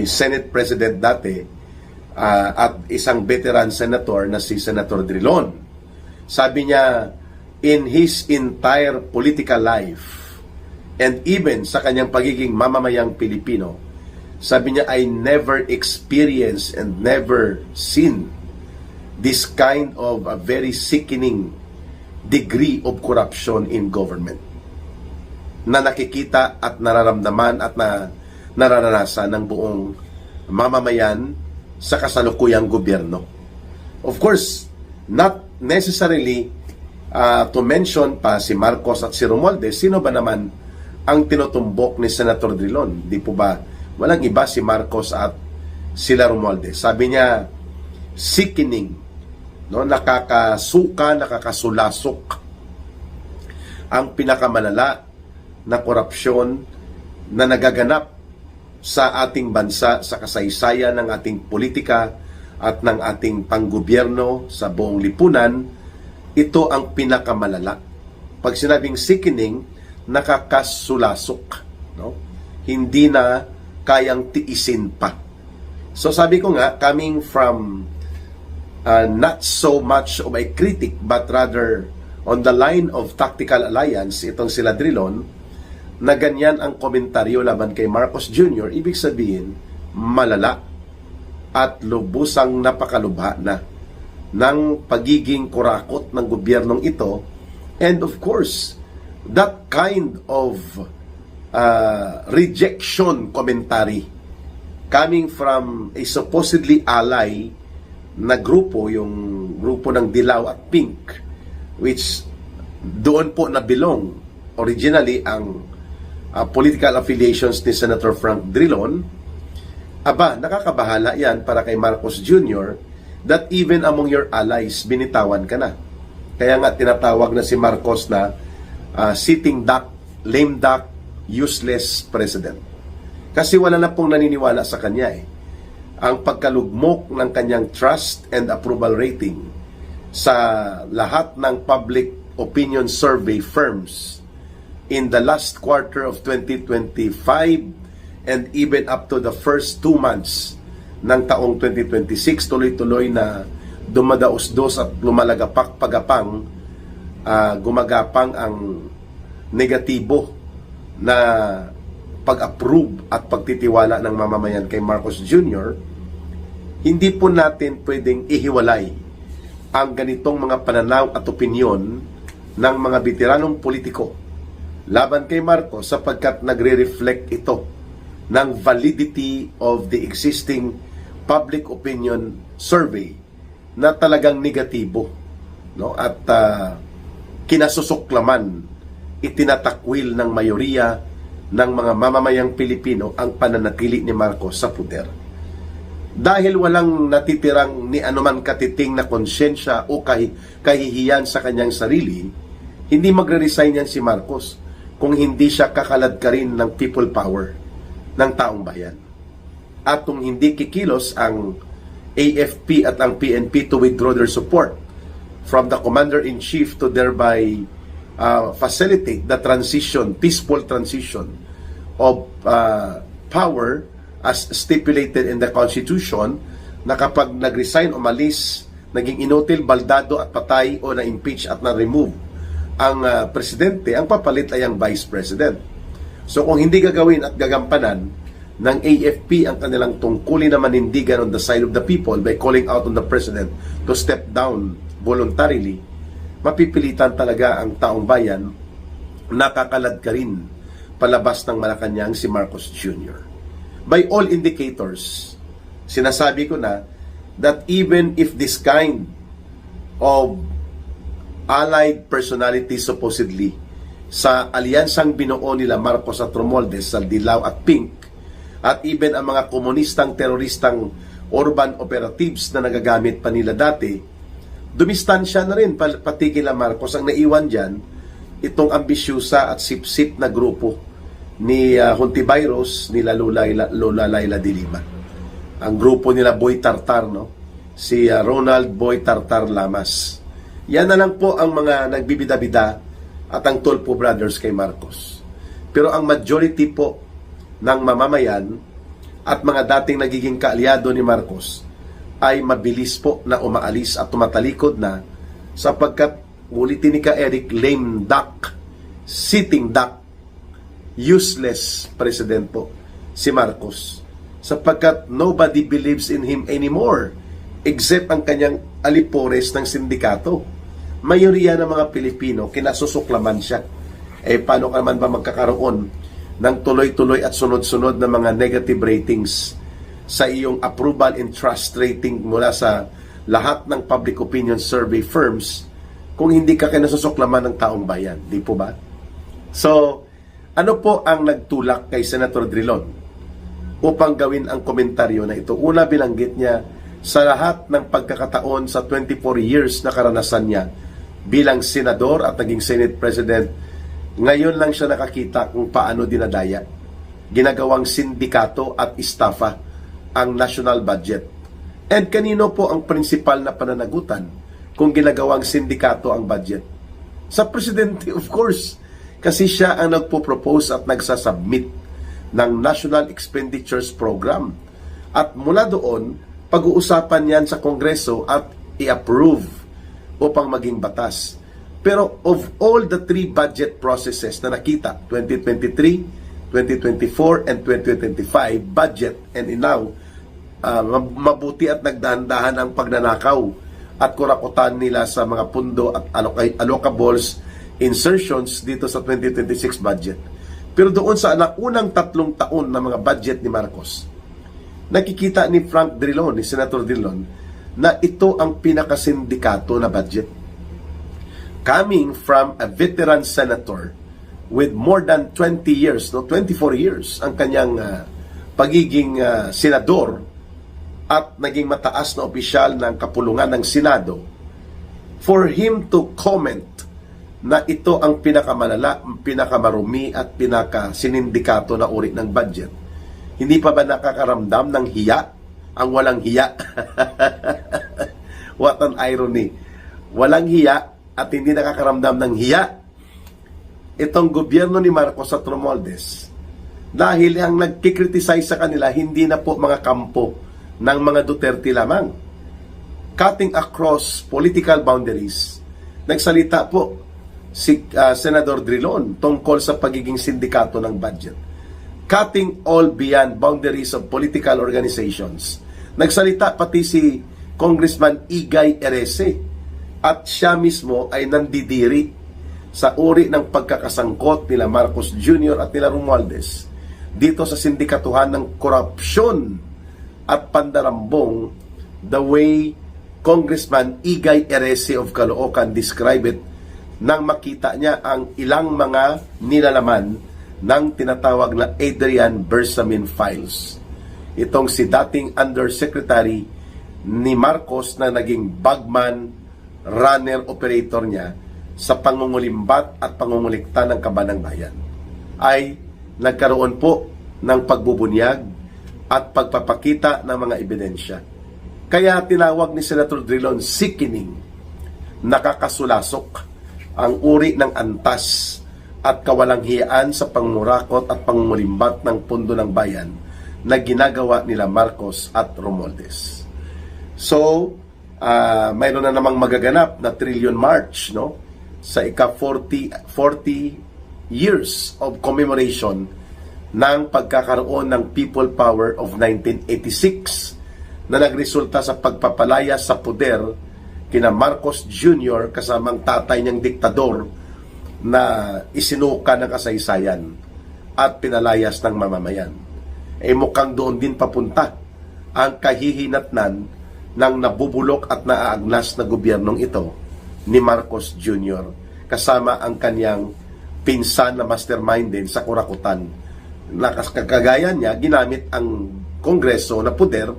Senate President dati at isang veteran senator na si Senator Drilon. Sabi niya, in his entire political life and even sa kanyang pagiging mamamayang Pilipino, sabi niya, I never experienced and never seen this kind of a very sickening degree of corruption in government na nakikita at nararamdaman at nararanasan ng buong mamamayan sa kasalukuyang gobyerno. Of course, not necessarily to mention pa si Marcos at si Romualdez. Sino ba naman ang tinutumbok ni Senator Drilon? Di po ba walang iba si Marcos at sila Romualdez? Sabi niya, sickening, no? Nakakasuka, nakakasulasok ang pinakamalala na korupsyon na nagaganap sa ating bansa, sa kasaysayan ng ating politika at ng ating panggobyerno sa buong lipunan. Ito ang pinakamalala. Pag sinabing sickening, nakakasulasok, no? Hindi na kayang tiisin pa. So sabi ko nga, coming from not so much of a critic but rather on the line of tactical alliance, itong sila Drilon, na ganyan ang komentaryo laban kay Marcos Jr., ibig sabihin, malala at lubusang napakalubha na ng pagiging kurakot ng gobyernong ito. And of course, that kind of rejection commentary coming from a supposedly ally na grupo, yung grupo ng Dilaw at Pink, which doon po nabilong originally ang political affiliations ni Senator Frank Drilon. Aba, nakakabahala yan para kay Marcos Jr. that even among your allies, binitawan ka na. Kaya nga tinatawag na si Marcos na sitting duck, lame duck, useless president. Kasi wala na pong naniniwala sa kanya eh. Ang pagkalugmok ng kanyang trust and approval rating sa lahat ng public opinion survey firms in the last quarter of 2025 and even up to the first 2 months ng taong 2026, tuloy-tuloy na dumadaos-dos at lumalagapak-pagapang, gumagapang ang negatibo na pag-approve at pagtitiwala ng mamamayan kay Marcos Jr. Hindi po natin pwedeng ihiwalay ang ganitong mga pananaw at opinyon ng mga veteranong politiko laban kay Marcos sapagkat nagre-reflect ito ng validity of the existing public opinion survey na talagang negatibo, no? At kinasusuklaman, itinatakwil ng mayoriya ng mga mamamayang Pilipino ang pananatili ni Marcos sa puder. Dahil walang natitirang ni anuman katiting na konsyensya o kahihiyan sa kanyang sarili, hindi magre-resign yan si Marcos kung hindi siya kakalad ka rin ng people power ng taong bayan. At kung hindi kikilos ang AFP at ang PNP to withdraw their support from the Commander-in-Chief to thereby facilitate the transition, peaceful transition of power as stipulated in the Constitution, na kapag nag-resign, umalis, naging inutil, baldado at patay o na-impeach at na-remove ang presidente, ang papalit ay ang vice president. So kung hindi gagawin at gagampanan ng AFP ang kanilang tungkulin na manindigan on the side of the people by calling out on the president to step down voluntarily, mapipilitan talaga ang taong bayan, nakakalad ka rin palabas ng Malacanang si Marcos Jr. By all indicators, sinasabi ko na that even if this kind of allied personality supposedly sa alyansang binuo nila Marcos at Romualdez sa Dilaw at Pink, at even ang mga komunistang teroristang urban operatives na nagagamit pa nila dati, dumistansya na rin pati kila Marcos. Ang naiwan dyan, itong ambisyusa at sip-sip na grupo ni Hontiveros, nila Lola Laila de Lima. Ang grupo nila Boy Tartar, no? Si Ronald Boy Tartar Lamas. Yan na lang po ang mga nagbibida-bida at ang Tulfo Brothers kay Marcos. Pero ang majority po ng mamamayan at mga dating nagiging kaalyado ni Marcos ay mabilis po na umaalis at tumatalikod na, sapagkat ulitin ni ka Eric, lame duck, sitting duck, useless president po si Marcos, sapagkat nobody believes in him anymore except ang kanyang alipores ng sindikato. Mayoriya ng mga Pilipino kinasusuklaman siya. Paano ka naman ba magkakaroon ng tuloy-tuloy at sunod-sunod na mga negative ratings sa iyong approval and trust rating mula sa lahat ng public opinion survey firms kung hindi ka kinasusuklaman ng taong bayan? Di po ba? So, ano po ang nagtulak kay Senator Drilon upang gawin ang komentaryo na ito? Una, binanggit niya sa lahat ng pagkakataon sa 24 years na karanasan niya bilang senador at naging Senate President, ngayon lang siya nakakita kung paano dinadaya, ginagawang sindikato at istafa ang national budget. And kanino po ang principal na pananagutan kung ginagawang sindikato ang budget? Sa Presidente, of course, kasi siya ang nagpo-propose at nagsasubmit ng National Expenditures Program. At mula doon, pag-uusapan yan sa Kongreso at i-approve upang maging batas. Pero of all the three budget processes na nakita, 2023, 2024, and 2025 budget, and now, mabuti at nagdahan-dahan ang pagnanakaw at kurakutan nila sa mga pundo at allocables insertions dito sa 2026 budget. Pero doon sa unang 3 taon na mga budget ni Marcos, nakikita ni Frank Drilon, ni Senator Drilon, na ito ang pinakasindikato na budget. Coming from a veteran senator with more than 20 years, 24 years ang kanyang pagiging senador at naging mataas na opisyal ng kapulungan ng Senado, for him to comment na ito ang pinakamalala, pinakamarumi at pinakasinindikato na uri ng budget, hindi pa ba nakakaramdam ng hiya? Ang walang hiya. What an irony. Walang hiya at hindi nakakaramdam ng hiya itong gobyerno ni Marcos at Romualdez, dahil ang nagkikriticize sa kanila hindi na po mga kampo ng mga Duterte lamang. Cutting across political boundaries, nagsalita po si Senador Drilon tungkol sa pagiging sindikato ng budget. Cutting all beyond boundaries of political organizations. Nagsalita pati si Congressman Igay Erese, at siya mismo ay nandidiri sa uri ng pagkakasangkot nila Marcos Jr. at nila Romualdez dito sa sindikatuhan ng korupsyon at pandarambong, the way Congressman Igay Erese of Caloocan describe it, nang makita niya ang ilang mga nilalaman ng tinatawag na Adrian Bersamin files. Itong si dating Undersecretary ni Marcos na naging bagman, runner, operator niya sa pangungulimbat at pangungulikta ng kaban ng bayan, ay nagkaroon po ng pagbubunyag at pagpapakita ng mga ebidensya. Kaya tinawag ni Senator Drilon sickening, nakakasulasok ang uri ng antas at kawalanghiyaan sa pangmurakot at pangungulimbat ng pundo ng bayan na ginagawa nila Marcos at Romualdez. So, mayroon na namang magaganap na Trillion March, no? Sa ika-40 years of commemoration ng pagkakaroon ng People Power of 1986 na nagresulta sa pagpapalaya sa poder kina Marcos Jr. kasamang tatay niyang diktador na isinuka ng kasaysayan at pinalayas ng mamamayan. Mukhang doon din papunta ang kahihinatnan ng nabubulok at naaagnas na gobyernong ito ni Marcos Jr. kasama ang kanyang pinsan na mastermind din sa kurakutan. Kagaya niya, ginamit ang Kongreso na poder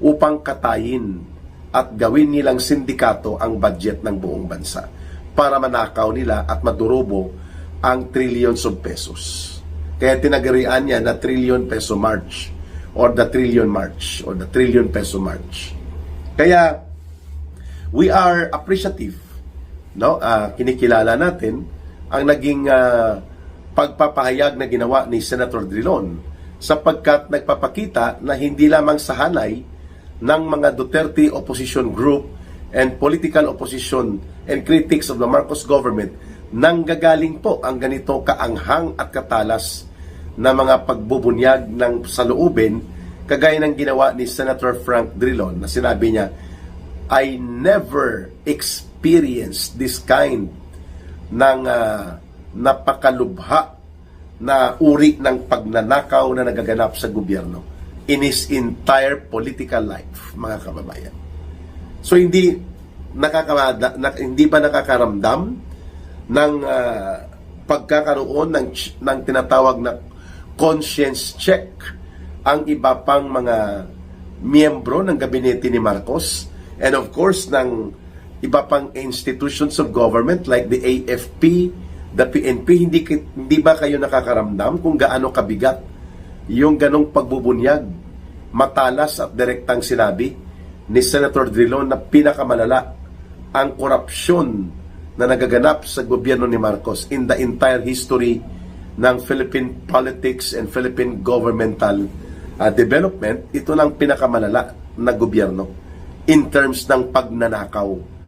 upang katayin at gawin nilang sindikato ang budget ng buong bansa para manakaw nila at madurobo ang trillions of pesos. Kaya tinagarian niya na Trillion Peso March or the Trillion March or the Trillion Peso March. Kaya we are appreciative, no? Kinikilala natin ang naging pagpapahayag na ginawa ni Senator Drilon sapagkat nagpapakita na hindi lamang sa hanay ng mga Duterte opposition group and political opposition and critics of the Marcos government nanggagaling po ang ganito kaanghang at katalas na mga pagbubunyag ng saloobin kagaya ng ginawa ni Senator Frank Drilon na sinabi niya, I never experienced this kind ng napakalubha na uri ng pagnanakaw na nagaganap sa gobyerno in his entire political life, mga kababayan. So hindi ba nakakaramdam ng pagkakaroon ng tinatawag na conscience check ang iba pang mga miyembro ng gabinete ni Marcos and of course ng iba pang institutions of government like the AFP, the PNP, hindi ba kayo nakakaramdam kung gaano kabigat yung ganong pagbubunyag, matalas at direktang sinabi ni Senator Drilon na pinakamalala ang korupsyon na nagaganap sa gobyerno ni Marcos in the entire history ng Philippine politics and Philippine governmental development. Ito lang pinakamalala na gobyerno in terms ng pagnanakaw